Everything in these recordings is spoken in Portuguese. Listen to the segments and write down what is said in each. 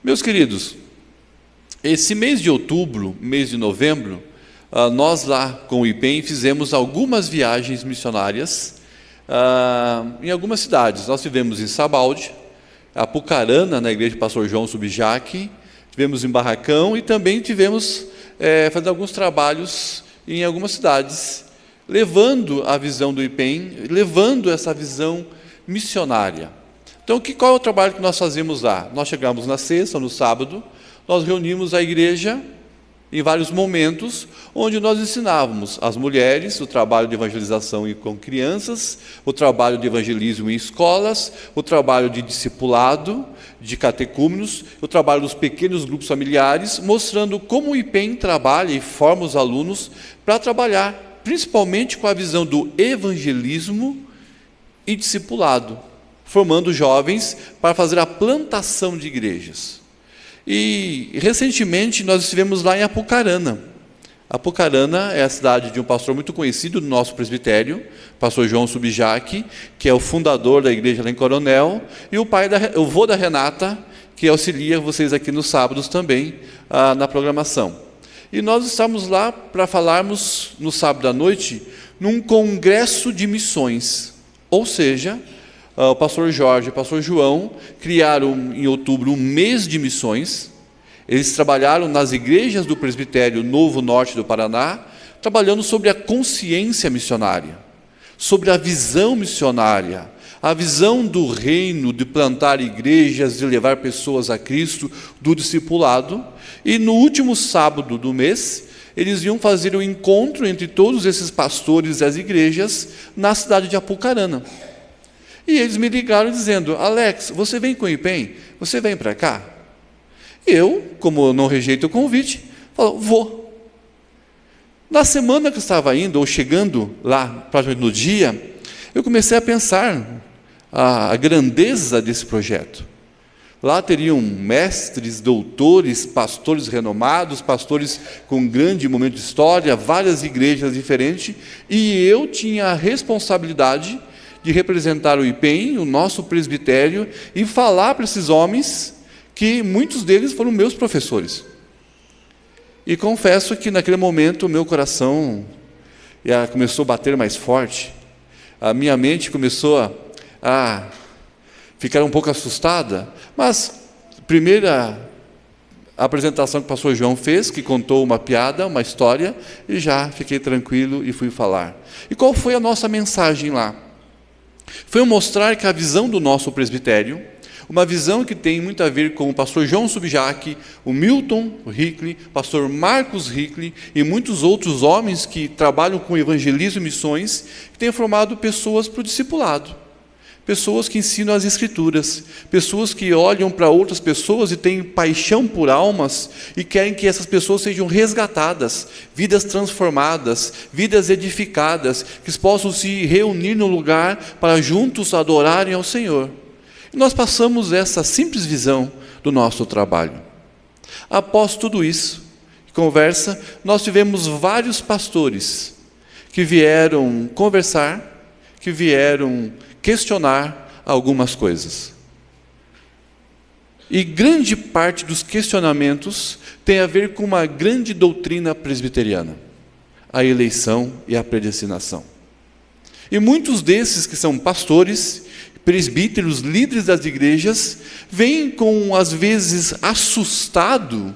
Meus queridos, esse mês de outubro, mês de novembro, nós lá com o IPEM fizemos algumas viagens missionárias em algumas cidades. Nós tivemos em Sabaldi, Apucarana, na igreja do pastor João Subjac, tivemos em Barracão e também tivemos fazendo alguns trabalhos em algumas cidades, levando a visão do IPEM, levando essa visão missionária. Então, qual é o trabalho que nós fazemos lá? Nós chegamos na sexta, no sábado, nós reunimos a igreja em vários momentos, onde nós ensinávamos as mulheres o trabalho de evangelização com crianças, o trabalho de evangelismo em escolas, o trabalho de discipulado, de catecúmenos, o trabalho dos pequenos grupos familiares, mostrando como o IPEM trabalha e forma os alunos para trabalhar, principalmente com a visão do evangelismo e discipulado, formando jovens para fazer a plantação de igrejas. E recentemente nós estivemos lá em Apucarana. Apucarana é a cidade de um pastor muito conhecido do nosso presbitério, pastor João Subjac, que é o fundador da igreja lá em Coronel, e o vô da Renata, que auxilia vocês aqui nos sábados também, na programação. E nós estamos lá para falarmos no sábado à noite, num congresso de missões, ou seja, o pastor Jorge e o pastor João criaram em outubro um mês de missões. Eles trabalharam nas igrejas do presbitério Novo Norte do Paraná, trabalhando sobre a consciência missionária, sobre a visão missionária, a visão do reino, de plantar igrejas, de levar pessoas a Cristo, do discipulado. E no último sábado do mês, eles iam fazer um encontro entre todos esses pastores das igrejas na cidade de Apucarana. E eles me ligaram dizendo: Alex, você vem com o IPEM? Você vem para cá? Eu, como não rejeito o convite, falo: vou. Na semana que eu estava indo, ou chegando lá, praticamente no dia, eu comecei a pensar a grandeza desse projeto. Lá teriam mestres, doutores, pastores renomados, pastores com grande momento de história, várias igrejas diferentes, e eu tinha a responsabilidade de representar o IPEM, o nosso presbitério, e falar para esses homens que muitos deles foram meus professores. E confesso que naquele momento o meu coração começou a bater mais forte, a minha mente começou a ficar um pouco assustada, mas a primeira apresentação que o pastor João fez, que contou uma piada, uma história, e já fiquei tranquilo e fui falar. E qual foi a nossa mensagem lá? Foi mostrar que a visão do nosso presbitério, uma visão que tem muito a ver com o pastor João Subjac, o Milton Hickley, o pastor Marcos Hickley e muitos outros homens que trabalham com evangelismo e missões, que têm formado pessoas para o discipulado, pessoas que ensinam as Escrituras, pessoas que olham para outras pessoas e têm paixão por almas e querem que essas pessoas sejam resgatadas, vidas transformadas, vidas edificadas, que possam se reunir no lugar para juntos adorarem ao Senhor. E nós passamos essa simples visão do nosso trabalho. Após tudo isso, conversa, nós tivemos vários pastores que vieram conversar, que vieram questionar algumas coisas. E grande parte dos questionamentos tem a ver com uma grande doutrina presbiteriana, a eleição e a predestinação. E muitos desses que são pastores, presbíteros, líderes das igrejas, vêm com, às vezes, assustado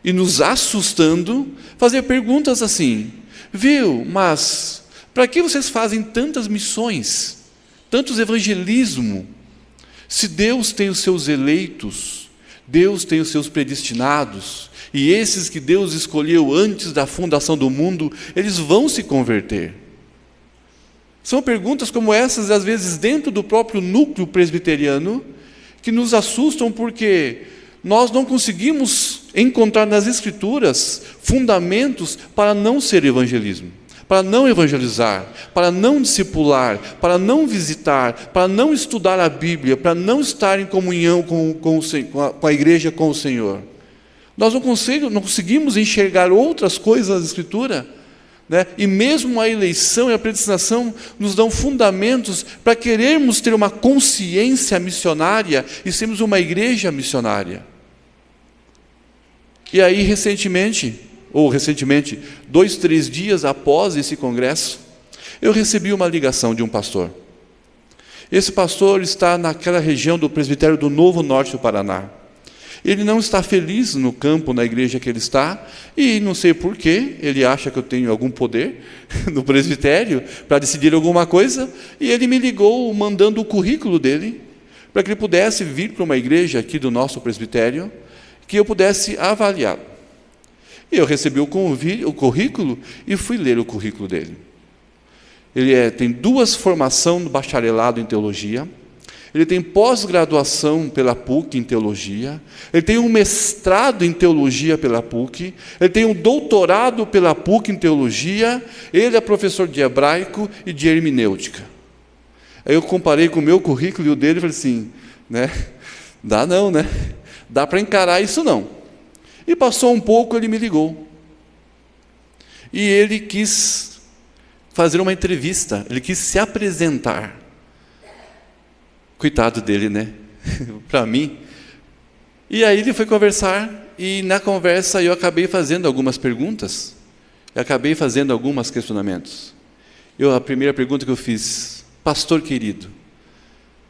e nos assustando, fazer perguntas assim: viu, mas para que vocês fazem tantas missões, tantos evangelismo, se Deus tem os seus eleitos, Deus tem os seus predestinados, e esses que Deus escolheu antes da fundação do mundo, eles vão se converter? São perguntas como essas, às vezes dentro do próprio núcleo presbiteriano, que nos assustam porque nós não conseguimos encontrar nas Escrituras fundamentos para não ser evangelismo, para não evangelizar, para não discipular, para não visitar, para não estudar a Bíblia, para não estar em comunhão com a igreja, com o Senhor. Nós não conseguimos enxergar outras coisas na Escritura, né? E mesmo a eleição e a predestinação nos dão fundamentos para querermos ter uma consciência missionária e sermos uma igreja missionária. E aí, recentemente, 2, 3 dias após esse congresso, eu recebi uma ligação de um pastor. Esse pastor está naquela região do presbitério do Novo Norte do Paraná. Ele não está feliz no campo, na igreja que ele está, e não sei porquê, ele acha que eu tenho algum poder no presbitério para decidir alguma coisa, e ele me ligou mandando o currículo dele, para que ele pudesse vir para uma igreja aqui do nosso presbitério, que eu pudesse avaliar. E eu recebi o currículo e fui ler o currículo dele. Ele tem 2 formações no bacharelado em teologia, ele tem pós-graduação pela PUC em teologia, ele tem um mestrado em teologia pela PUC, ele tem um doutorado pela PUC em teologia, ele é professor de hebraico e de hermenêutica. Aí eu comparei com o meu currículo e o dele e falei assim, né? Dá não, né? Dá para encarar isso não. E passou um pouco, ele me ligou. E ele quis fazer uma entrevista, ele quis se apresentar. Coitado dele, né? Para mim. E aí ele foi conversar, e na conversa eu acabei fazendo algumas perguntas, acabei fazendo alguns questionamentos. A primeira pergunta que eu fiz: pastor querido,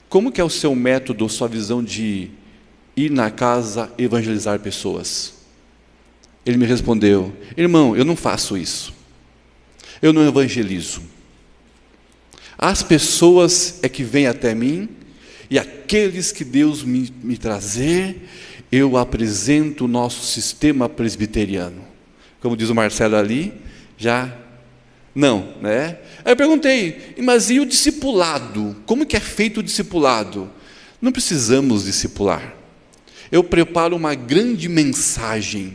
como que é o seu método, sua visão de ir na casa evangelizar pessoas? Ele me respondeu: irmão, eu não faço isso. Eu não evangelizo. As pessoas é que vêm até mim, e aqueles que Deus me trazer, eu apresento o nosso sistema presbiteriano. Como diz o Marcelo ali, já não, né? Aí eu perguntei, mas e o discipulado? Como que é feito o discipulado? Não precisamos discipular. Eu preparo uma grande mensagem,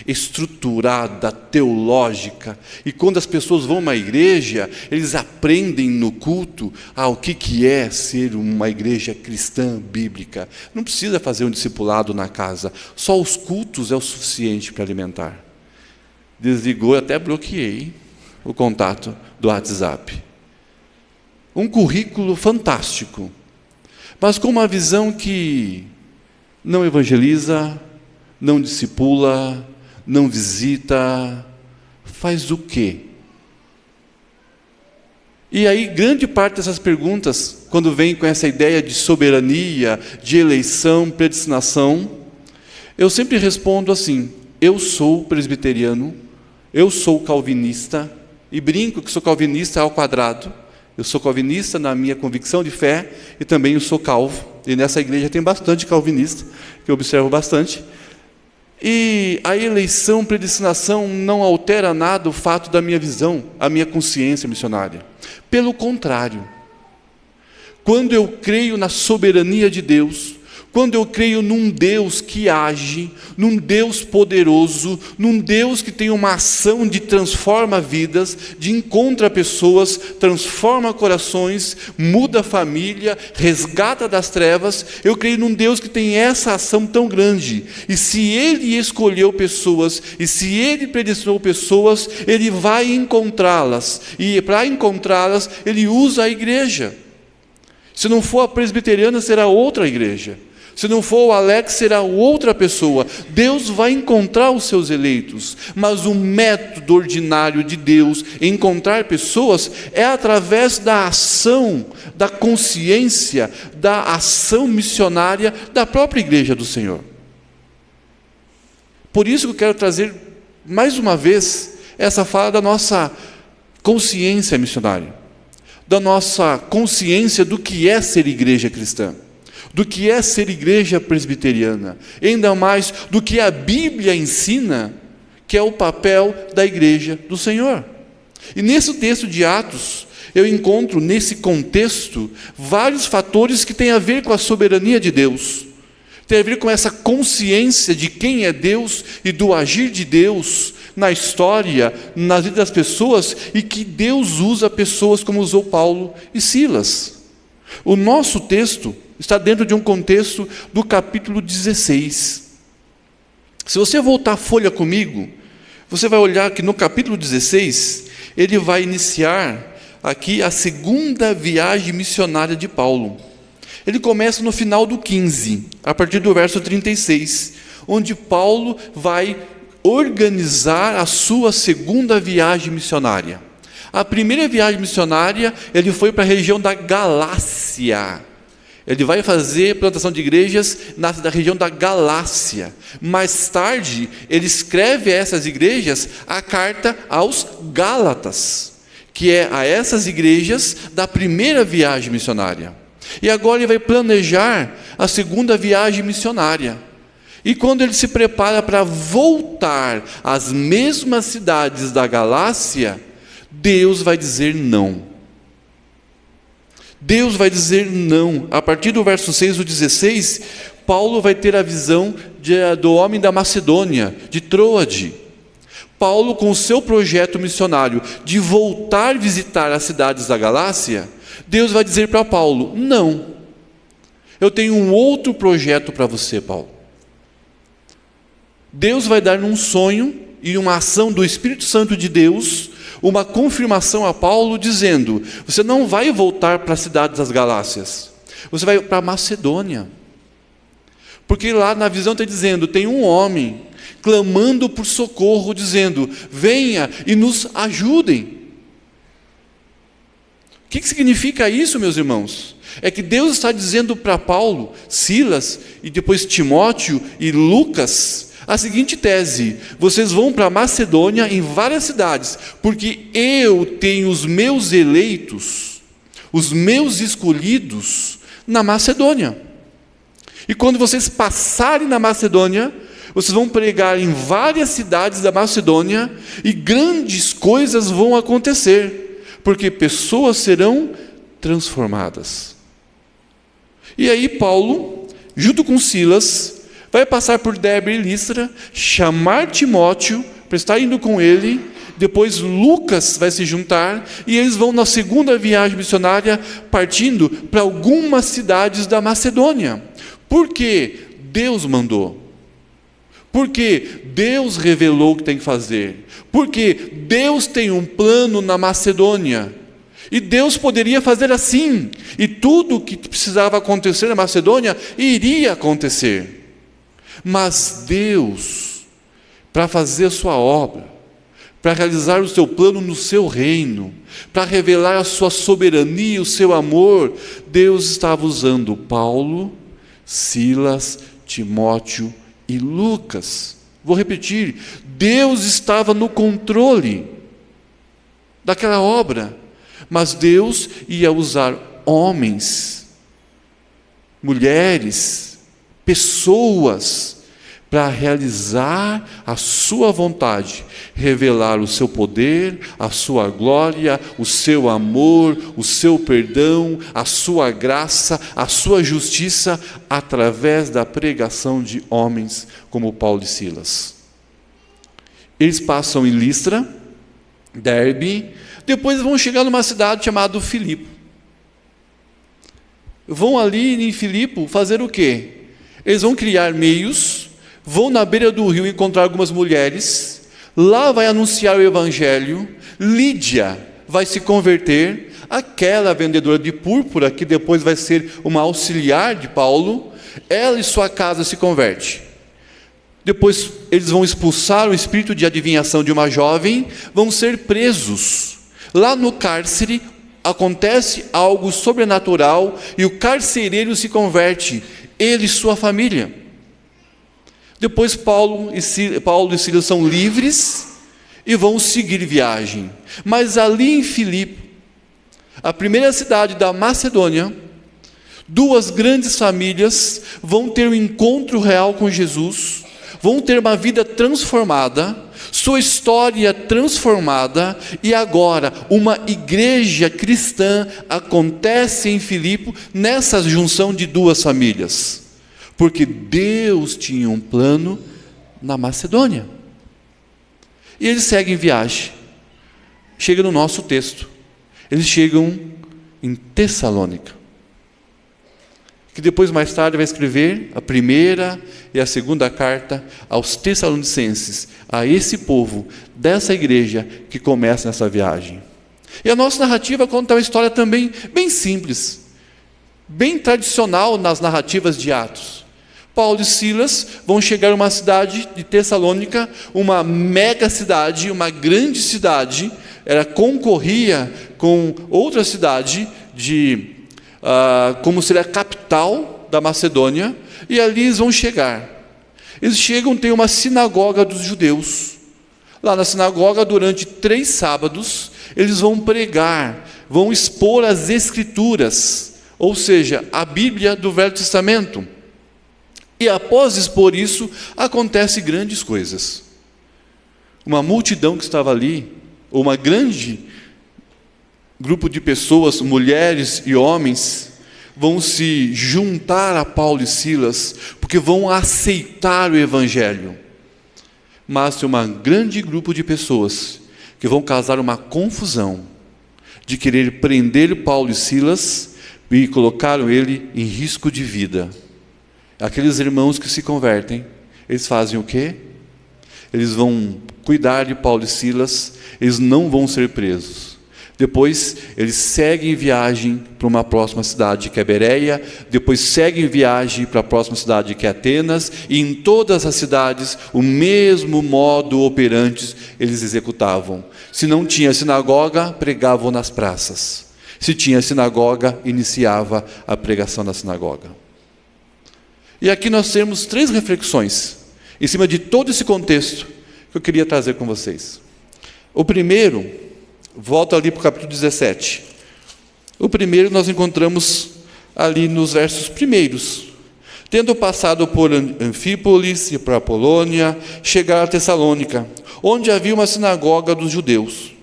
estruturada, teológica, e quando as pessoas vão a uma igreja, eles aprendem no culto o que é ser uma igreja cristã bíblica. Não precisa fazer um discipulado na casa, só os cultos é o suficiente para alimentar. Desligou, até bloqueei o contato do WhatsApp. Um currículo fantástico, mas com uma visão que não evangeliza, não discipula, não visita, faz o quê? E aí, grande parte dessas perguntas, quando vem com essa ideia de soberania, de eleição, predestinação, eu sempre respondo assim: eu sou presbiteriano, eu sou calvinista, e brinco que sou calvinista ao quadrado. Eu sou calvinista na minha convicção de fé, e também eu sou calvo, e nessa igreja tem bastante calvinista, que eu observo bastante. E a eleição, predestinação não altera nada o fato da minha visão, a minha consciência missionária. Pelo contrário, quando eu creio na soberania de Deus, quando eu creio num Deus que age, num Deus poderoso, num Deus que tem uma ação de transforma vidas, de encontra pessoas, transforma corações, muda a família, resgata das trevas, eu creio num Deus que tem essa ação tão grande. E se Ele escolheu pessoas, e se Ele predestinou pessoas, Ele vai encontrá-las. E para encontrá-las, Ele usa a igreja. Se não for a presbiteriana, será outra igreja. Se não for o Alex, será outra pessoa. Deus vai encontrar os seus eleitos, mas o método ordinário de Deus em encontrar pessoas é através da ação, da consciência, da ação missionária da própria igreja do Senhor. Por isso que eu quero trazer mais uma vez essa fala da nossa consciência missionária, da nossa consciência do que é ser igreja cristã, do que é ser igreja presbiteriana, ainda mais do que a Bíblia ensina, que é o papel da igreja do Senhor. E nesse texto de Atos, eu encontro nesse contexto vários fatores que têm a ver com a soberania de Deus, tem a ver com essa consciência de quem é Deus e do agir de Deus na história, na vida das pessoas, e que Deus usa pessoas como usou Paulo e Silas. O nosso texto está dentro de um contexto do capítulo 16. Se você voltar a folha comigo, você vai olhar que no capítulo 16, ele vai iniciar aqui a segunda viagem missionária de Paulo. Ele começa no final do 15, a partir do verso 36, onde Paulo vai organizar a sua segunda viagem missionária. A primeira viagem missionária, ele foi para a região da Galácia. Ele vai fazer plantação de igrejas na região da Galácia. Mais tarde, ele escreve a essas igrejas a carta aos Gálatas, que é a essas igrejas da primeira viagem missionária. E agora ele vai planejar a segunda viagem missionária. E quando ele se prepara para voltar às mesmas cidades da Galácia, Deus vai dizer não. Deus vai dizer não. A partir do verso 6 ao 16, Paulo vai ter a visão do homem da Macedônia, de Troade. Paulo, com o seu projeto missionário de voltar a visitar as cidades da Galácia, Deus vai dizer para Paulo: não, eu tenho um outro projeto para você, Paulo. Deus vai dar num sonho e uma ação do Espírito Santo de Deus, uma confirmação a Paulo, dizendo: você não vai voltar para as cidades das Galácias, você vai para a Macedônia. Porque lá na visão está dizendo, tem um homem clamando por socorro, dizendo: venha e nos ajudem. O que significa isso, meus irmãos? É que Deus está dizendo para Paulo, Silas e depois Timóteo e Lucas a seguinte tese: vocês vão para a Macedônia, em várias cidades, porque eu tenho os meus eleitos, os meus escolhidos na Macedônia. E quando vocês passarem na Macedônia, vocês vão pregar em várias cidades da Macedônia e grandes coisas vão acontecer, porque pessoas serão transformadas. E aí Paulo, junto com Silas, vai passar por Derbe e Listra, chamar Timóteo para estar indo com ele. Depois Lucas vai se juntar e eles vão na segunda viagem missionária, partindo para algumas cidades da Macedônia. Por quê? Deus mandou. Porque Deus revelou o que tem que fazer. Porque Deus tem um plano na Macedônia. E Deus poderia fazer assim. E tudo o que precisava acontecer na Macedônia iria acontecer. Mas Deus, para fazer a sua obra, para realizar o seu plano no seu reino, para revelar a sua soberania, o seu amor, Deus estava usando Paulo, Silas, Timóteo e Lucas. Vou repetir, Deus estava no controle daquela obra, mas Deus ia usar homens, mulheres, pessoas, para realizar a sua vontade, revelar o seu poder, a sua glória, o seu amor, o seu perdão, a sua graça, a sua justiça, através da pregação de homens como Paulo e Silas. Eles passam em Listra, Derbe, depois vão chegar numa cidade chamada Filipe. Vão ali em Filipe fazer o quê? Eles vão criar meios, vão na beira do rio encontrar algumas mulheres, lá vai anunciar o evangelho. Lídia vai se converter, aquela vendedora de púrpura, que depois vai ser uma auxiliar de Paulo, ela e sua casa se converte. Depois eles vão expulsar o espírito de adivinhação de uma jovem, vão ser presos. Lá no cárcere acontece algo sobrenatural e o carcereiro se converte, ele e sua família. Depois Paulo e Silas são livres e vão seguir viagem. Mas ali em Filipe, a primeira cidade da Macedônia, duas grandes famílias vão ter um encontro real com Jesus, vão ter uma vida transformada, sua história transformada, e agora uma igreja cristã acontece em Filipe, nessa junção de duas famílias. Porque Deus tinha um plano na Macedônia. E eles seguem viagem. Chega no nosso texto. Eles chegam em Tessalônica, que depois mais tarde vai escrever a primeira e a segunda carta aos Tessalonicenses, a esse povo dessa igreja que começa nessa viagem. E a nossa narrativa conta uma história também bem simples, bem tradicional nas narrativas de Atos. Paulo e Silas vão chegar a uma cidade de Tessalônica, uma mega cidade, uma grande cidade. Ela concorria com outra cidade como seria a capital da Macedônia, e ali eles vão chegar. Eles chegam, tem uma sinagoga dos judeus. Lá na sinagoga, durante 3 sábados, eles vão pregar, vão expor as Escrituras, ou seja, a Bíblia do Velho Testamento. E após expor isso, acontecem grandes coisas. Uma multidão que estava ali, ou uma grande grupo de pessoas, mulheres e homens, vão se juntar a Paulo e Silas, porque vão aceitar o Evangelho. Mas tem um grande grupo de pessoas que vão causar uma confusão, de querer prender Paulo e Silas, e colocaram ele em risco de vida. Aqueles irmãos que se convertem, eles fazem o quê? Eles vão cuidar de Paulo e Silas, eles não vão ser presos. Depois, eles seguem viagem para uma próxima cidade, que é Bereia, depois seguem viagem para a próxima cidade, que é Atenas, e em todas as cidades, o mesmo modo operante eles executavam. Se não tinha sinagoga, pregavam nas praças. Se tinha sinagoga, iniciava a pregação na sinagoga. E aqui nós temos 3 reflexões, em cima de todo esse contexto, que eu queria trazer com vocês. O primeiro, volta ali para o capítulo 17. O primeiro nós encontramos ali nos versos primeiros. Tendo passado por Anfípolis e para Apolônia, chegaram a Tessalônica, onde havia uma sinagoga dos judeus.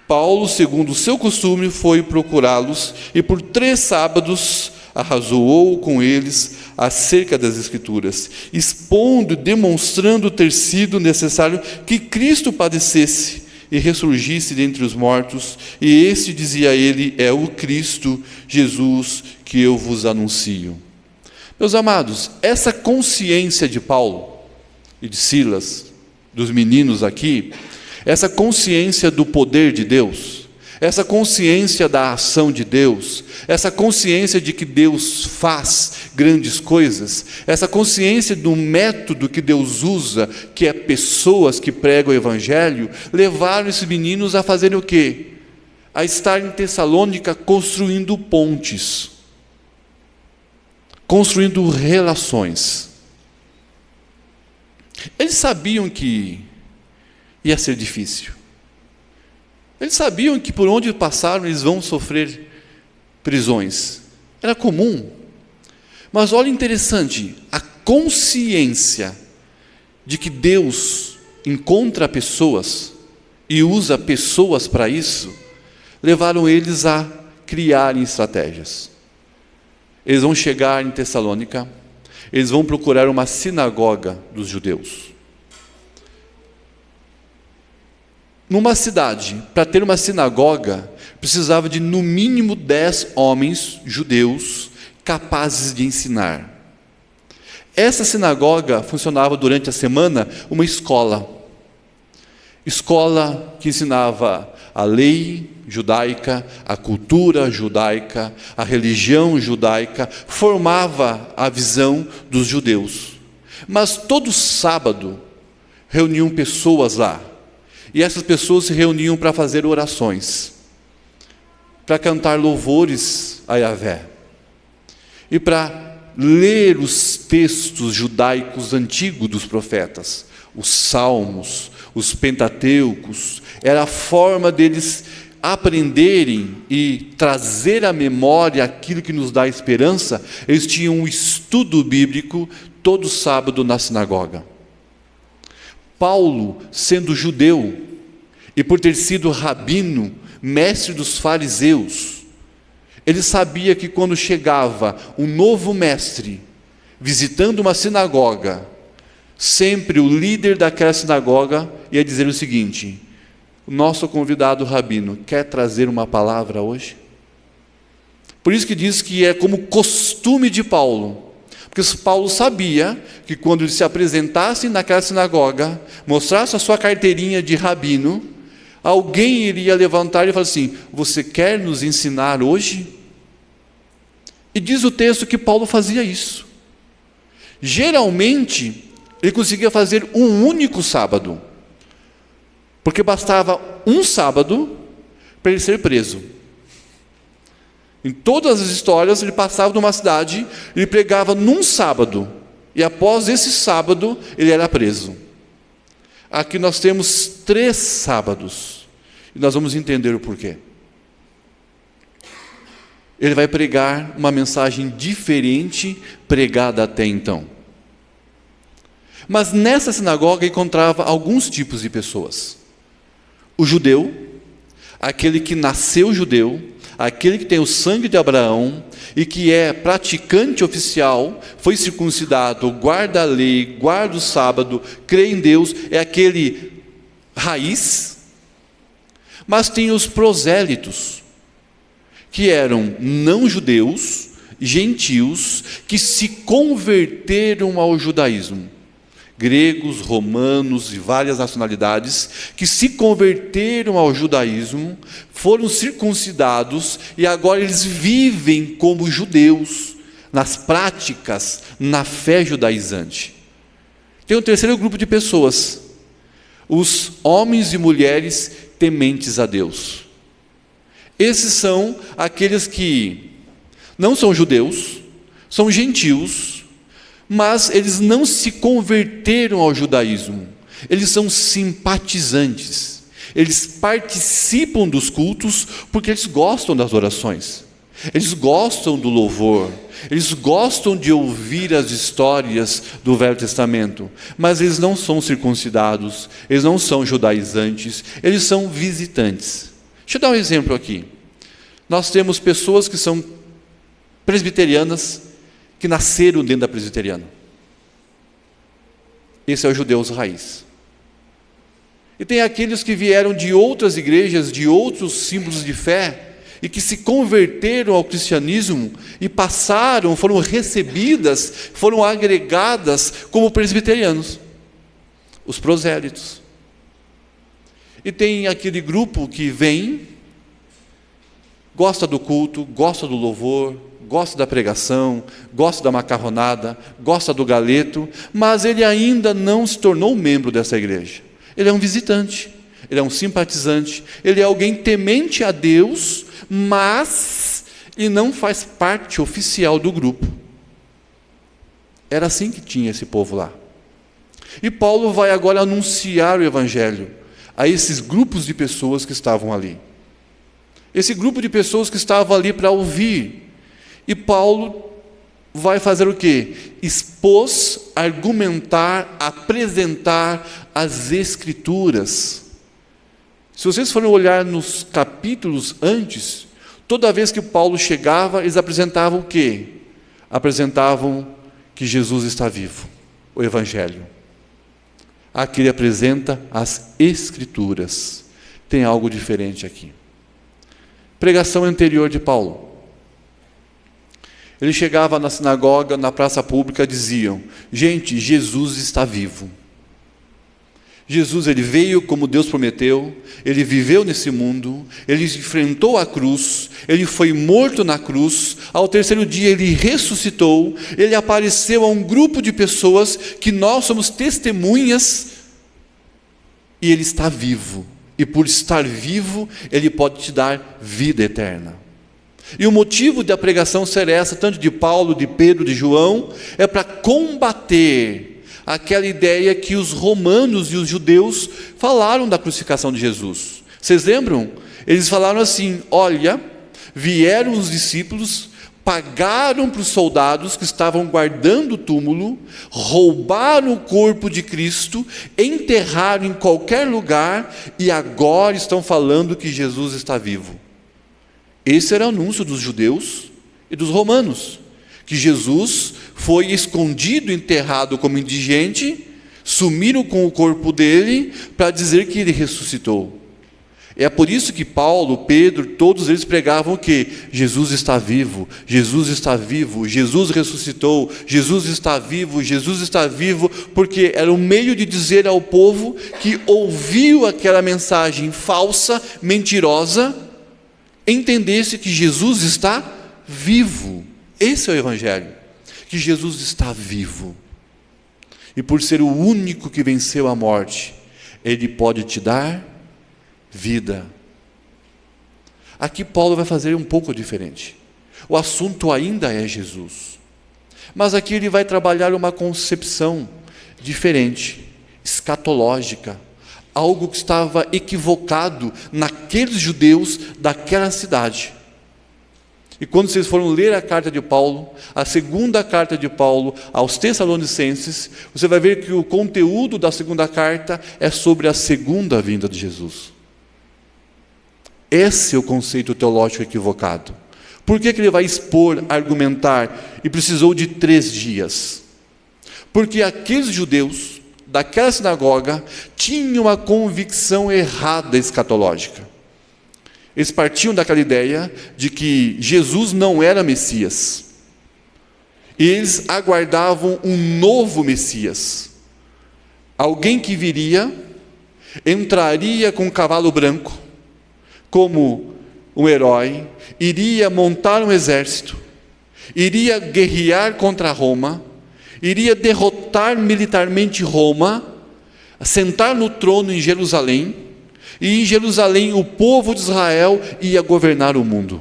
Paulo, segundo o seu costume, foi procurá-los e por 3 sábados arrazoou com eles acerca das Escrituras, expondo, demonstrando ter sido necessário que Cristo padecesse e ressurgisse dentre os mortos, e este, dizia ele, é o Cristo, Jesus, que eu vos anuncio. Meus amados, essa consciência de Paulo e de Silas, dos meninos aqui, essa consciência do poder de Deus, essa consciência da ação de Deus, essa consciência de que Deus faz grandes coisas, essa consciência do método que Deus usa, que é pessoas que pregam o Evangelho, levaram esses meninos a fazerem o quê? A estar em Tessalônica construindo pontes, construindo relações. Eles sabiam que ia ser difícil. Eles sabiam que por onde passaram eles vão sofrer prisões. Era comum. Mas olha interessante, a consciência de que Deus encontra pessoas e usa pessoas para isso, levaram eles a criarem estratégias. Eles vão chegar em Tessalônica, eles vão procurar uma sinagoga dos judeus. Numa cidade, para ter uma sinagoga, precisava de no mínimo 10 homens judeus capazes de ensinar. Essa sinagoga funcionava durante a semana uma escola. Escola que ensinava a lei judaica, a cultura judaica, a religião judaica, formava a visão dos judeus. Mas todo sábado reuniam pessoas lá. E essas pessoas se reuniam para fazer orações, para cantar louvores a Yahvé, e para ler os textos judaicos antigos dos profetas, os salmos, os pentateucos. Era a forma deles aprenderem e trazer à memória aquilo que nos dá esperança. Eles tinham um estudo bíblico todo sábado na sinagoga. Paulo, sendo judeu, e por ter sido rabino, mestre dos fariseus, ele sabia que quando chegava um novo mestre, visitando uma sinagoga, sempre o líder daquela sinagoga ia dizer o seguinte: o nosso convidado rabino quer trazer uma palavra hoje? Por isso que diz que é como costume de Paulo, porque Paulo sabia que quando ele se apresentasse naquela sinagoga, mostrasse a sua carteirinha de rabino, alguém iria levantar e falar assim: você quer nos ensinar hoje? E diz o texto que Paulo fazia isso. Geralmente, ele conseguia fazer um único sábado, porque bastava um sábado para ele ser preso. Em todas as histórias, ele passava numa cidade, ele pregava num sábado, e após esse sábado, ele era preso. Aqui nós temos 3 sábados, e nós vamos entender o porquê. Ele vai pregar uma mensagem diferente pregada até então. Mas nessa sinagoga encontrava alguns tipos de pessoas. O judeu, aquele que nasceu judeu, aquele que tem o sangue de Abraão e que é praticante oficial, foi circuncidado, guarda a lei, guarda o sábado, crê em Deus, é aquele raiz. Mas tem os prosélitos, que eram não judeus, gentios, que se converteram ao judaísmo. Gregos, romanos e várias nacionalidades que se converteram ao judaísmo, foram circuncidados e agora eles vivem como judeus, nas práticas, na fé judaizante. Tem um terceiro grupo de pessoas, os homens e mulheres tementes a Deus. Esses são aqueles que não são judeus, são gentios, mas eles não se converteram ao judaísmo, eles são simpatizantes, eles participam dos cultos porque eles gostam das orações, eles gostam do louvor, eles gostam de ouvir as histórias do Velho Testamento, mas eles não são circuncidados, eles não são judaizantes, eles são visitantes. Deixa eu dar um exemplo aqui. Nós temos pessoas que são presbiterianas, que nasceram dentro da presbiteriana. Esse é o judeus raiz. E tem aqueles que vieram de outras igrejas, de outros símbolos de fé, e que se converteram ao cristianismo e passaram, foram recebidas, foram agregadas como presbiterianos, os prosélitos. E tem aquele grupo que vem, gosta do culto, gosta do louvor, gosta da pregação, gosta da macarronada, gosta do galeto, mas ele ainda não se tornou membro dessa igreja. Ele é um visitante, ele é um simpatizante, ele é alguém temente a Deus, mas ele não faz parte oficial do grupo. Era assim que tinha esse povo lá. E Paulo vai agora anunciar o evangelho a esses grupos de pessoas que estavam ali. Esse grupo de pessoas que estavam ali para ouvir. E Paulo vai fazer o quê? Expor, argumentar, apresentar as Escrituras. Se vocês forem olhar nos capítulos antes, toda vez que Paulo chegava, eles apresentavam o quê? Apresentavam que Jesus está vivo, o Evangelho. Aqui ele apresenta as Escrituras. Tem algo diferente aqui. Pregação anterior de Paulo. Ele chegava na sinagoga, na praça pública, diziam: gente, Jesus está vivo. Jesus, ele veio como Deus prometeu, ele viveu nesse mundo, ele enfrentou a cruz, ele foi morto na cruz, ao terceiro dia ele ressuscitou, ele apareceu a um grupo de pessoas que nós somos testemunhas, e ele está vivo, e por estar vivo, ele pode te dar vida eterna. E o motivo da pregação ser essa, tanto de Paulo, de Pedro, de João, é para combater aquela ideia que os romanos e os judeus falaram da crucificação de Jesus. Vocês lembram? Eles falaram assim: olha, vieram os discípulos, pagaram para os soldados que estavam guardando o túmulo, roubaram o corpo de Cristo, enterraram em qualquer lugar e agora estão falando que Jesus está vivo. Esse era o anúncio dos judeus e dos romanos, que Jesus foi escondido, enterrado como indigente, sumiram com o corpo dele para dizer que ele ressuscitou. É por isso que Paulo, Pedro, todos eles pregavam que Jesus está vivo, Jesus está vivo, Jesus ressuscitou, Jesus está vivo, Jesus está vivo, porque era um meio de dizer ao povo que ouviu aquela mensagem falsa, mentirosa, entendesse que Jesus está vivo. Esse é o Evangelho, que Jesus está vivo. e por ser o único que venceu a morte, Ele pode te dar vida. Aqui Paulo vai fazer um pouco diferente. O assunto ainda é Jesus, mas aqui ele vai trabalhar uma concepção diferente, escatológica, algo que estava equivocado naqueles judeus daquela cidade. E quando vocês forem ler a carta de Paulo, a segunda carta de Paulo aos Tessalonicenses, você vai ver que o conteúdo da segunda carta é sobre a segunda vinda de Jesus. Esse é o conceito teológico equivocado. Por que ele vai expor, argumentar, e precisou de 3 dias? Porque aqueles judeus daquela sinagoga tinham uma convicção errada escatológica. Eles partiam daquela ideia de que Jesus não era Messias. Eles aguardavam um novo Messias. Alguém que viria, entraria com um cavalo branco, como um herói, iria montar um exército, iria guerrear contra Roma, iria derrotar militarmente Roma, sentar no trono em Jerusalém, e em Jerusalém o povo de Israel ia governar o mundo.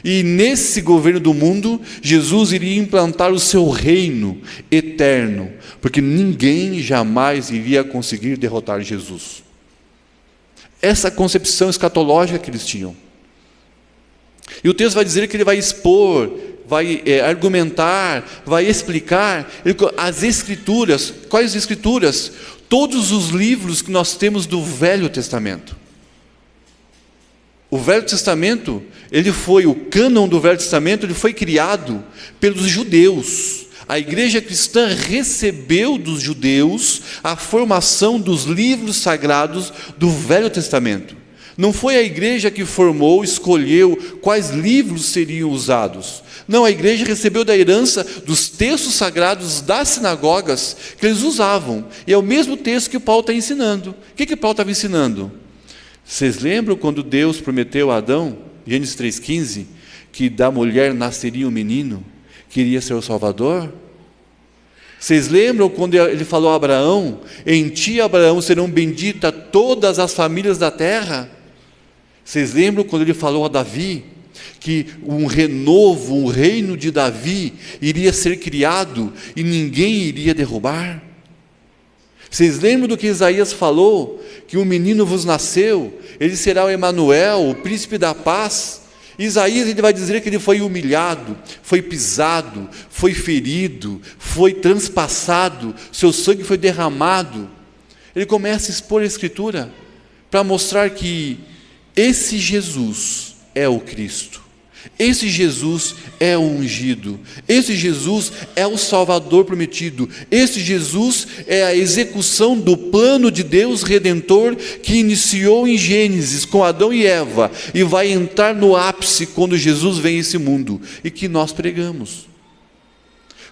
E nesse governo do mundo, Jesus iria implantar o seu reino eterno, porque ninguém jamais iria conseguir derrotar Jesus. Essa concepção escatológica que eles tinham. E o texto vai dizer que ele vai expor, vai argumentar, vai explicar as Escrituras. Quais Escrituras? Todos os livros que nós temos do Velho Testamento. O Velho Testamento, o cânon do Velho Testamento, ele foi criado pelos judeus. A igreja cristã recebeu dos judeus a formação dos livros sagrados do Velho Testamento. Não foi a igreja que formou, escolheu quais livros seriam usados. Não, a igreja recebeu da herança dos textos sagrados das sinagogas que eles usavam. E é o mesmo texto que Paulo está ensinando. O que Paulo estava ensinando? Vocês lembram quando Deus prometeu a Adão, Gênesis 3,15, que da mulher nasceria um menino, que iria ser o Salvador? Vocês lembram quando ele falou a Abraão, em ti, Abraão, serão benditas todas as famílias da terra? Vocês lembram quando ele falou a Davi, que um renovo, um reino de Davi iria ser criado e ninguém iria derrubar? Vocês lembram do que Isaías falou? Que um menino vos nasceu, ele será o Emanuel, o príncipe da paz. Isaías, ele vai dizer que ele foi humilhado, foi pisado, foi ferido, foi transpassado, seu sangue foi derramado. Ele começa a expor a Escritura para mostrar que esse Jesus é o Cristo. Esse Jesus é o ungido, esse Jesus é o Salvador prometido, esse Jesus é a execução do plano de Deus Redentor que iniciou em Gênesis com Adão e Eva e vai entrar no ápice quando Jesus vem a esse mundo e que nós pregamos.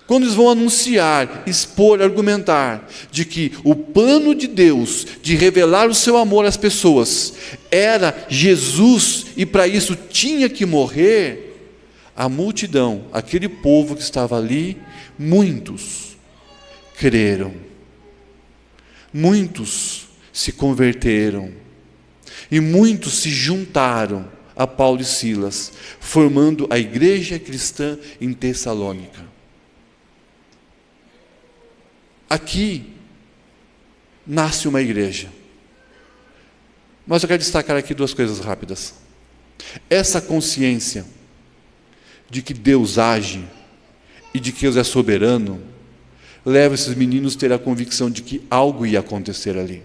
Quando eles vão anunciar, expor, argumentar de que o plano de Deus de revelar o seu amor às pessoas era Jesus e para isso tinha que morrer, a multidão, aquele povo que estava ali, muitos creram, muitos se converteram e muitos se juntaram a Paulo e Silas, formando a igreja cristã em Tessalônica. Aqui nasce uma igreja. Mas eu quero destacar aqui 2 coisas rápidas. Essa consciência de que Deus age e de que Deus é soberano, leva esses meninos a ter a convicção de que algo ia acontecer ali.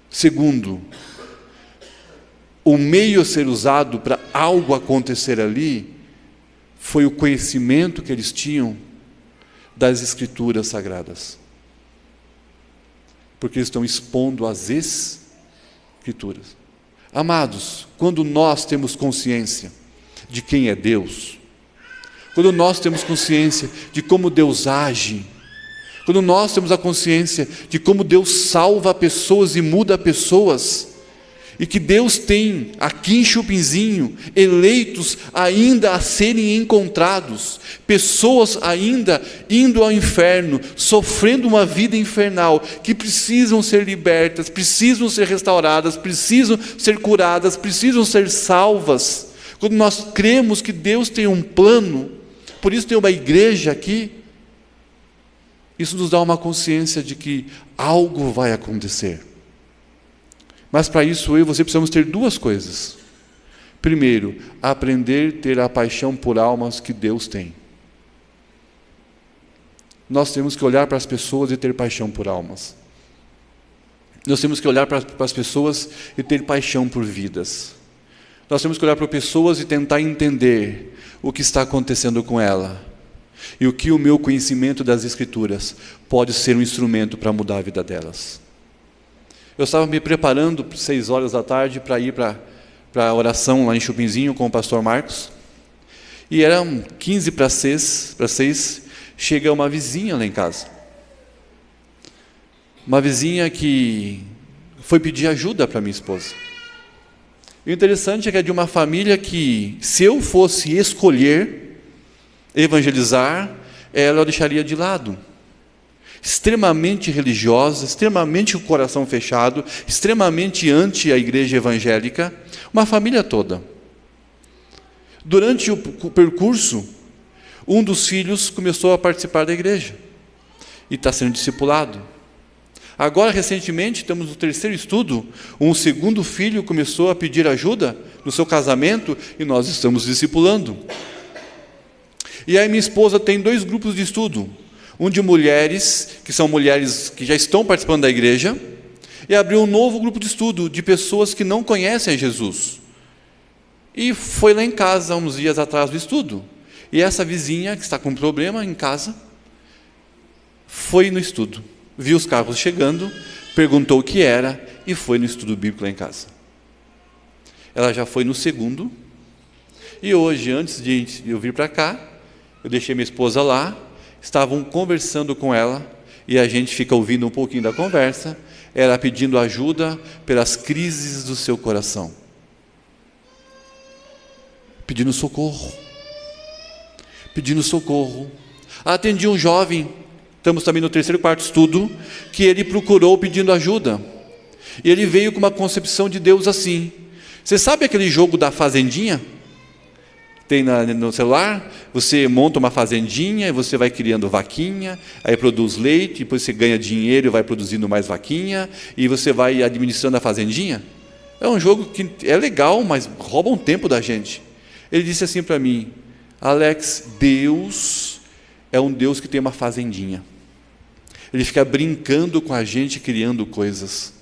Segundo, o meio a ser usado para algo acontecer ali foi o conhecimento que eles tinham das Escrituras Sagradas. Porque eles estão expondo as Escrituras. Amados, quando nós temos consciência de quem é Deus, quando nós temos consciência de como Deus age, quando nós temos a consciência de como Deus salva pessoas e muda pessoas, E que Deus tem aqui em Chupinzinho eleitos ainda a serem encontrados, pessoas ainda indo ao inferno, sofrendo uma vida infernal, que precisam ser libertas, precisam ser restauradas, precisam ser curadas, precisam ser salvas. Quando nós cremos que Deus tem um plano, por isso tem uma igreja aqui, isso nos dá uma consciência de que algo vai acontecer. Mas para isso eu e você precisamos ter duas coisas. Primeiro, aprender a ter a paixão por almas que Deus tem. Nós temos que olhar para as pessoas e ter paixão por almas. Nós temos que olhar para as pessoas e ter paixão por vidas. Nós temos que olhar para pessoas e tentar entender o que está acontecendo com ela. E o que o meu conhecimento das Escrituras pode ser um instrumento para mudar a vida delas. Eu estava me preparando 6 horas da tarde para ir para a oração lá em Chupinzinho com o pastor Marcos. E eram 15 para 6, chega uma vizinha lá em casa. Uma vizinha que foi pedir ajuda para minha esposa. E o interessante é que é de uma família que, se eu fosse escolher evangelizar, ela eu deixaria de lado. Extremamente religiosa, extremamente com o coração fechado, extremamente anti a igreja evangélica, uma família toda. Durante o percurso, um dos filhos começou a participar da igreja e está sendo discipulado. Agora, recentemente, estamos no 3º estudo, um segundo filho começou a pedir ajuda no seu casamento e nós estamos discipulando. E aí minha esposa tem 2 grupos de estudo, um de mulheres, que são mulheres que já estão participando da igreja, e abriu um novo grupo de estudo de pessoas que não conhecem Jesus. E foi lá em casa, uns dias atrás do estudo, e essa vizinha, que está com um problema em casa, foi no estudo, viu os carros chegando, perguntou o que era, e foi no estudo bíblico lá em casa. Ela já foi no 2º, e hoje, antes de eu vir para cá, eu deixei minha esposa lá, estavam conversando com ela, e a gente fica ouvindo um pouquinho da conversa, ela pedindo ajuda pelas crises do seu coração, pedindo socorro. Atendi um jovem, estamos também no 3º e 4º estudo, que ele procurou pedindo ajuda, e ele veio com uma concepção de Deus assim: você sabe aquele jogo da fazendinha? Tem no celular, você monta uma fazendinha e você vai criando vaquinha, aí produz leite, depois você ganha dinheiro e vai produzindo mais vaquinha, e você vai administrando a fazendinha. É um jogo que é legal, mas rouba um tempo da gente. Ele disse assim para mim: Alex, Deus é um Deus que tem uma fazendinha. Ele fica brincando com a gente, criando coisas.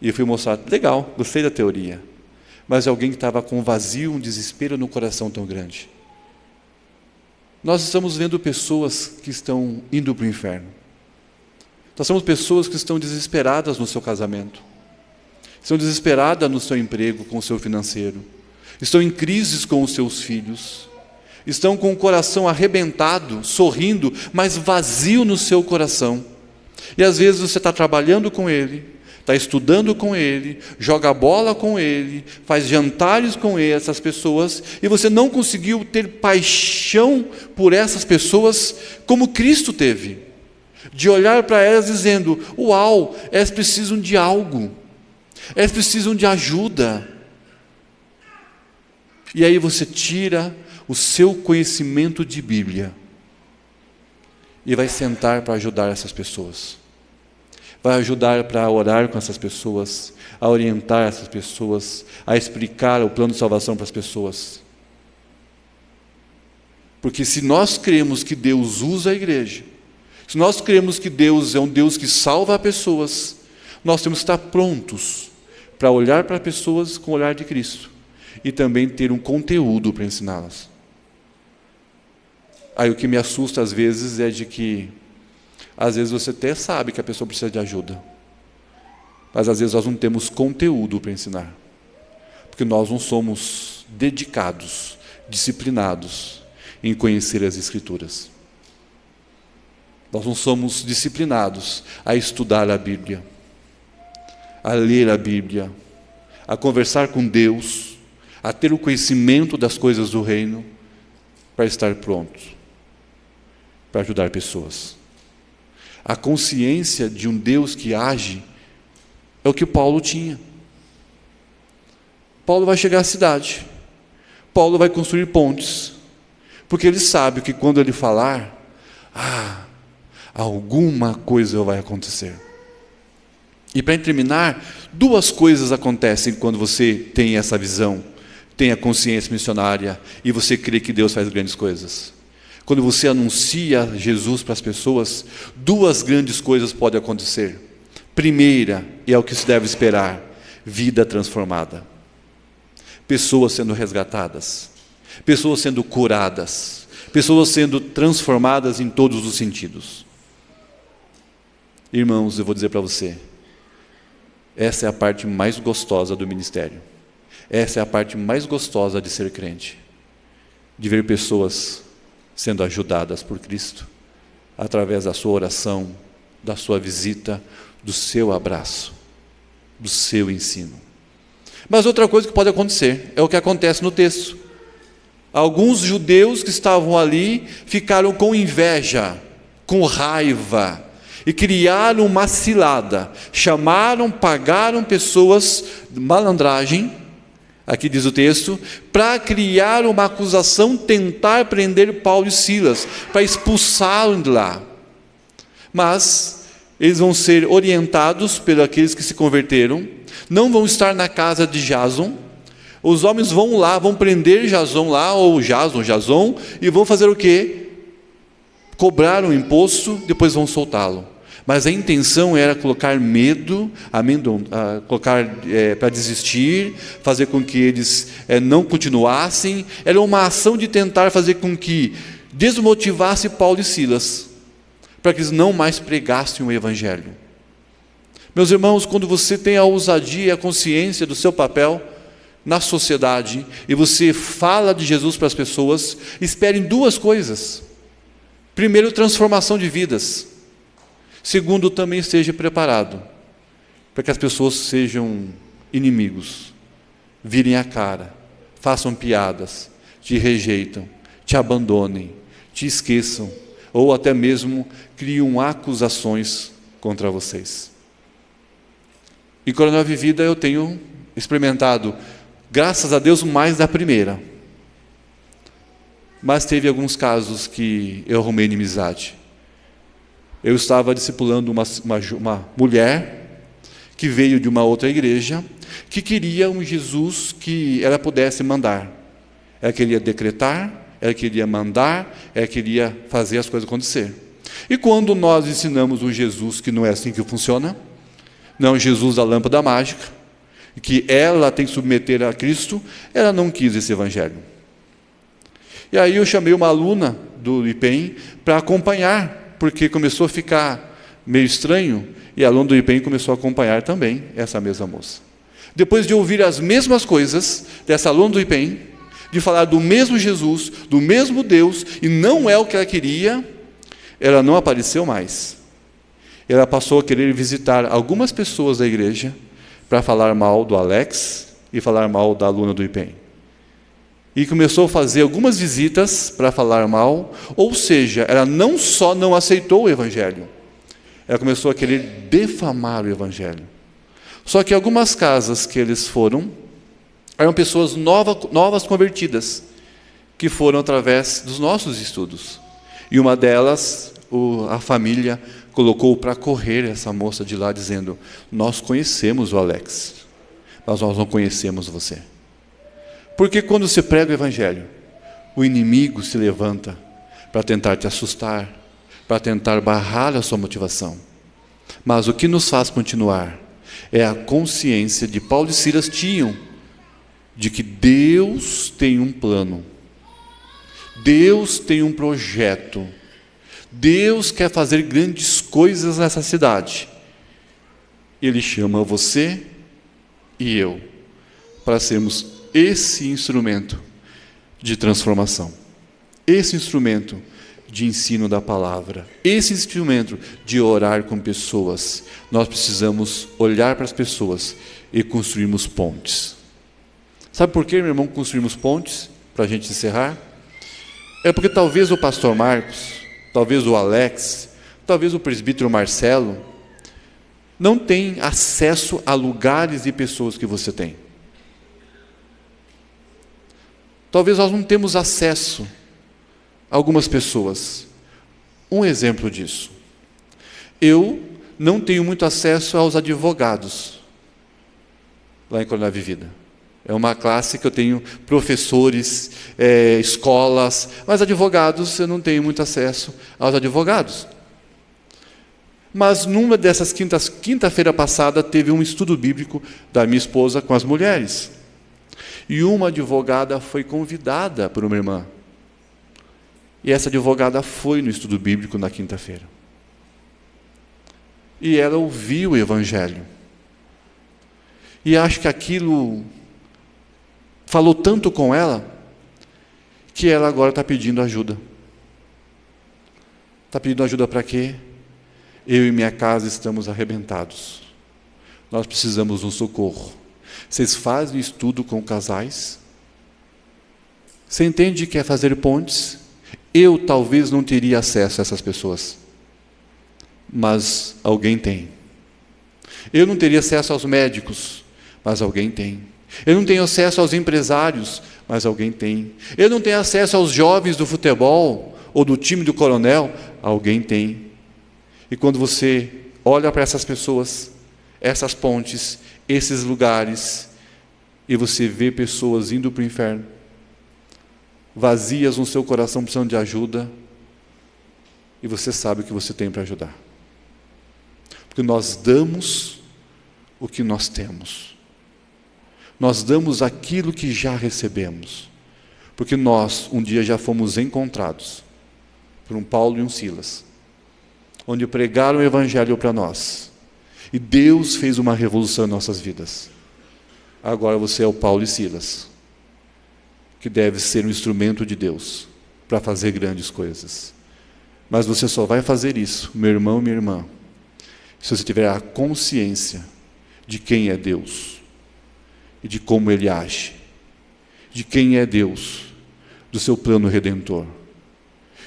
E eu fui mostrar: legal, gostei da teoria. Mas alguém que estava com um vazio, um desespero no coração tão grande. Nós estamos vendo pessoas que estão indo para o inferno. Nós temos pessoas que estão desesperadas no seu casamento, estão desesperadas no seu emprego, com o seu financeiro, estão em crises com os seus filhos, estão com o coração arrebentado, sorrindo, mas vazio no seu coração. E às vezes você está trabalhando com ele, está estudando com ele, joga bola com ele, faz jantares com ele, essas pessoas, e você não conseguiu ter paixão por essas pessoas como Cristo teve, de olhar para elas dizendo: uau, elas precisam de algo, elas precisam de ajuda. E aí você tira o seu conhecimento de Bíblia e vai sentar para ajudar essas pessoas. Vai ajudar para orar com essas pessoas, a orientar essas pessoas, a explicar o plano de salvação para as pessoas. Porque se nós cremos que Deus usa a igreja, se nós cremos que Deus é um Deus que salva pessoas, nós temos que estar prontos para olhar para pessoas com o olhar de Cristo e também ter um conteúdo para ensiná-las. Aí o que me assusta às vezes é de que às vezes você até sabe que a pessoa precisa de ajuda, mas às vezes nós não temos conteúdo para ensinar, porque nós não somos dedicados, disciplinados em conhecer as Escrituras. Nós não somos disciplinados a estudar a Bíblia, a ler a Bíblia, a conversar com Deus, a ter o conhecimento das coisas do reino, para estar prontos para ajudar pessoas. A consciência de um Deus que age é o que Paulo tinha. Paulo vai chegar à cidade, Paulo vai construir pontes, porque ele sabe que quando ele falar, alguma coisa vai acontecer. E para terminar, duas coisas acontecem quando você tem essa visão, tem a consciência missionária e você crê que Deus faz grandes coisas. Quando você anuncia Jesus para as pessoas, duas grandes coisas podem acontecer. Primeira, e é o que se deve esperar, vida transformada. Pessoas sendo resgatadas, pessoas sendo curadas, pessoas sendo transformadas em todos os sentidos. Irmãos, eu vou dizer para você, essa é a parte mais gostosa do ministério. Essa é a parte mais gostosa de ser crente, de ver pessoas sendo ajudadas por Cristo, através da sua oração, da sua visita, do seu abraço, do seu ensino. Mas outra coisa que pode acontecer, é o que acontece no texto. Alguns judeus que estavam ali, ficaram com inveja, com raiva, e criaram uma cilada, pagaram pessoas de malandragem, aqui diz o texto, para criar uma acusação, tentar prender Paulo e Silas, para expulsá-los de lá. Mas eles vão ser orientados pelos aqueles que se converteram, não vão estar na casa de Jason. Os homens vão lá, vão prender Jason lá, ou Jason, e vão fazer o quê? Cobrar um imposto, depois vão soltá-lo. Mas a intenção era colocar medo, para desistir, fazer com que eles não continuassem. Era uma ação de tentar fazer com que desmotivasse Paulo e Silas, para que eles não mais pregassem o Evangelho. Meus irmãos, quando você tem a ousadia e a consciência do seu papel na sociedade, e você fala de Jesus para as pessoas, esperem duas coisas. Primeiro, transformação de vidas. Segundo, também esteja preparado para que as pessoas sejam inimigos, virem a cara, façam piadas, te rejeitam, te abandonem, te esqueçam, ou até mesmo criam acusações contra vocês. Em Coronel Vivida eu tenho experimentado, graças a Deus, mais da primeira. Mas teve alguns casos que eu arrumei inimizade. Eu estava discipulando uma mulher que veio de uma outra igreja, que queria um Jesus que ela pudesse mandar. Ela queria decretar, ela queria mandar, ela queria fazer as coisas acontecer. E quando nós ensinamos um Jesus que não é assim que funciona, não é um Jesus da lâmpada mágica, que ela tem que submeter a Cristo, ela não quis esse evangelho. E aí eu chamei uma aluna do IPEM para acompanhar, porque começou a ficar meio estranho, e a aluna do IPEM começou a acompanhar também essa mesma moça. Depois de ouvir as mesmas coisas dessa aluna do IPEM, de falar do mesmo Jesus, do mesmo Deus, e não é o que ela queria, ela não apareceu mais. Ela passou a querer visitar algumas pessoas da igreja para falar mal do Alex e falar mal da aluna do IPEM. E começou a fazer algumas visitas para falar mal, ou seja, ela não só não aceitou o Evangelho, ela começou a querer defamar o Evangelho. Só que algumas casas que eles foram, eram pessoas novas convertidas, que foram através dos nossos estudos. E uma delas, a família colocou para correr essa moça de lá, dizendo: nós conhecemos o Alex, mas nós não conhecemos você. Porque quando você prega o Evangelho, o inimigo se levanta para tentar te assustar, para tentar barrar a sua motivação. Mas o que nos faz continuar é a consciência de Paulo e Silas tinham, de que Deus tem um plano, Deus tem um projeto, Deus quer fazer grandes coisas nessa cidade. Ele chama você e eu para sermos esse instrumento de transformação, esse instrumento de ensino da palavra, esse instrumento de orar com pessoas, nós precisamos olhar para as pessoas e construirmos pontes. Sabe por que, meu irmão, construímos pontes? Para a gente encerrar? É porque talvez o pastor Marcos, talvez o Alex, talvez o presbítero Marcelo, não tem acesso a lugares e pessoas que você tem. Talvez nós não temos acesso a algumas pessoas. Um exemplo disso. Eu não tenho muito acesso aos advogados lá em Coronel Vivida. É uma classe que eu tenho professores, escolas, mas advogados eu não tenho muito acesso aos advogados. Mas numa dessas quinta-feira passada, teve um estudo bíblico da minha esposa com as mulheres. E uma advogada foi convidada por uma irmã. E essa advogada foi no estudo bíblico na quinta-feira. E ela ouviu o Evangelho. E acho que aquilo falou tanto com ela, que ela agora está pedindo ajuda. Está pedindo ajuda para quê? Eu e minha casa estamos arrebentados. Nós precisamos de um socorro. Vocês fazem estudo com casais? Você entende que é fazer pontes? Eu talvez não teria acesso a essas pessoas, mas alguém tem. Eu não teria acesso aos médicos, mas alguém tem. Eu não tenho acesso aos empresários, mas alguém tem. Eu não tenho acesso aos jovens do futebol ou do time do coronel, alguém tem. E quando você olha para essas pessoas, essas pontes, esses lugares, e você vê pessoas indo para o inferno, vazias no seu coração, precisando de ajuda, e você sabe o que você tem para ajudar. Porque nós damos o que nós temos. Nós damos aquilo que já recebemos. Porque nós, um dia, já fomos encontrados por um Paulo e um Silas, onde pregaram o Evangelho para nós. E Deus fez uma revolução em nossas vidas. Agora você é o Paulo e Silas, que deve ser um instrumento de Deus para fazer grandes coisas. Mas você só vai fazer isso, meu irmão e minha irmã, se você tiver a consciência de quem é Deus e de como Ele age, de quem é Deus, do seu plano redentor,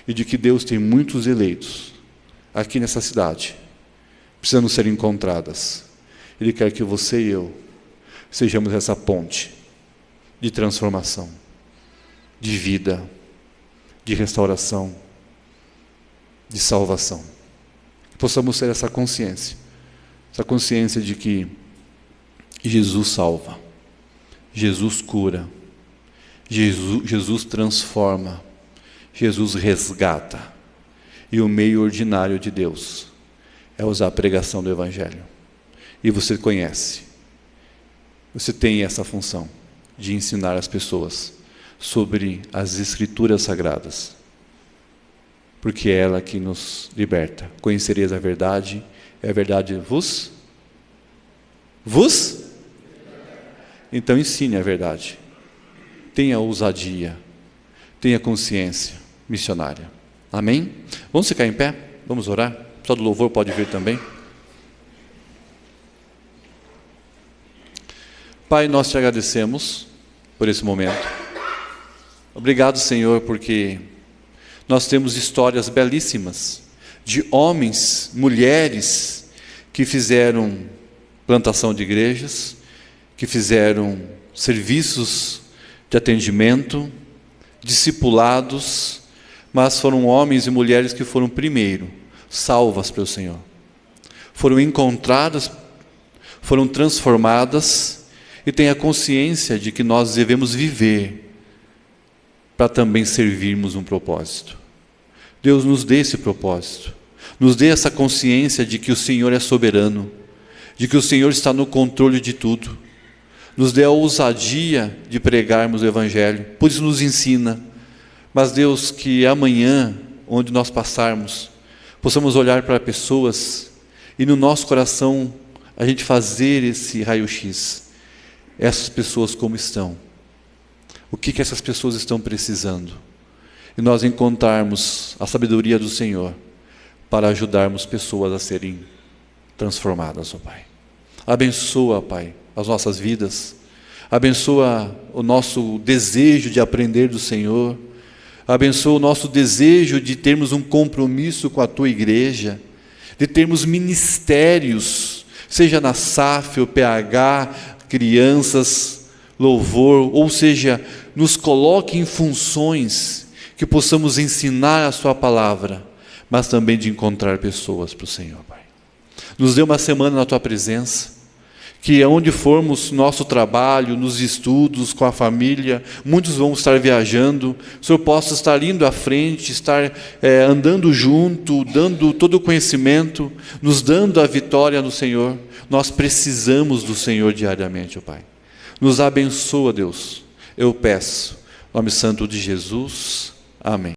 e de que Deus tem muitos eleitos aqui nessa cidade, precisando ser encontradas. Ele quer que você e eu sejamos essa ponte de transformação, de vida, de restauração, de salvação. Possamos ter essa consciência de que Jesus salva, Jesus cura, Jesus transforma, Jesus resgata. E o meio ordinário de Deus é usar a pregação do Evangelho. E você conhece, você tem essa função de ensinar as pessoas sobre as Escrituras Sagradas, porque é ela que nos liberta. Conhecereis a verdade, e a verdade vos? Então ensine a verdade. Tenha ousadia, tenha consciência missionária. Amém? Vamos ficar em pé? Vamos orar? O pessoal do louvor pode vir também. Pai, nós te agradecemos por esse momento. Obrigado, Senhor, porque nós temos histórias belíssimas de homens, mulheres que fizeram plantação de igrejas, que fizeram serviços de atendimento, discipulados, mas foram homens e mulheres que foram primeiro salvas pelo Senhor. Foram encontradas, foram transformadas e têm a consciência de que nós devemos viver para também servirmos um propósito. Deus nos dê esse propósito, nos dê essa consciência de que o Senhor é soberano, de que o Senhor está no controle de tudo, nos dê a ousadia de pregarmos o Evangelho, por isso nos ensina. Mas Deus, que amanhã, onde nós passarmos, possamos olhar para pessoas e no nosso coração a gente fazer esse raio-x. Essas pessoas como estão? O que essas pessoas estão precisando? e nós encontrarmos a sabedoria do Senhor para ajudarmos pessoas a serem transformadas, ó Pai. Abençoa, Pai, as nossas vidas, abençoa o nosso desejo de aprender do Senhor, abençoa o nosso desejo de termos um compromisso com a Tua igreja, de termos ministérios, seja na SAF, ou PH, crianças, louvor, ou seja, nos coloque em funções que possamos ensinar a Sua palavra, mas também de encontrar pessoas para o Senhor, Pai. Nos dê uma semana na Tua presença, que aonde formos nosso trabalho, nos estudos, com a família, muitos vão estar viajando, o Senhor possa estar indo à frente, estar andando junto, dando todo o conhecimento, nos dando a vitória no Senhor. Nós precisamos do Senhor diariamente, ó Pai. Nos abençoa, Deus, eu peço, em nome santo de Jesus, amém.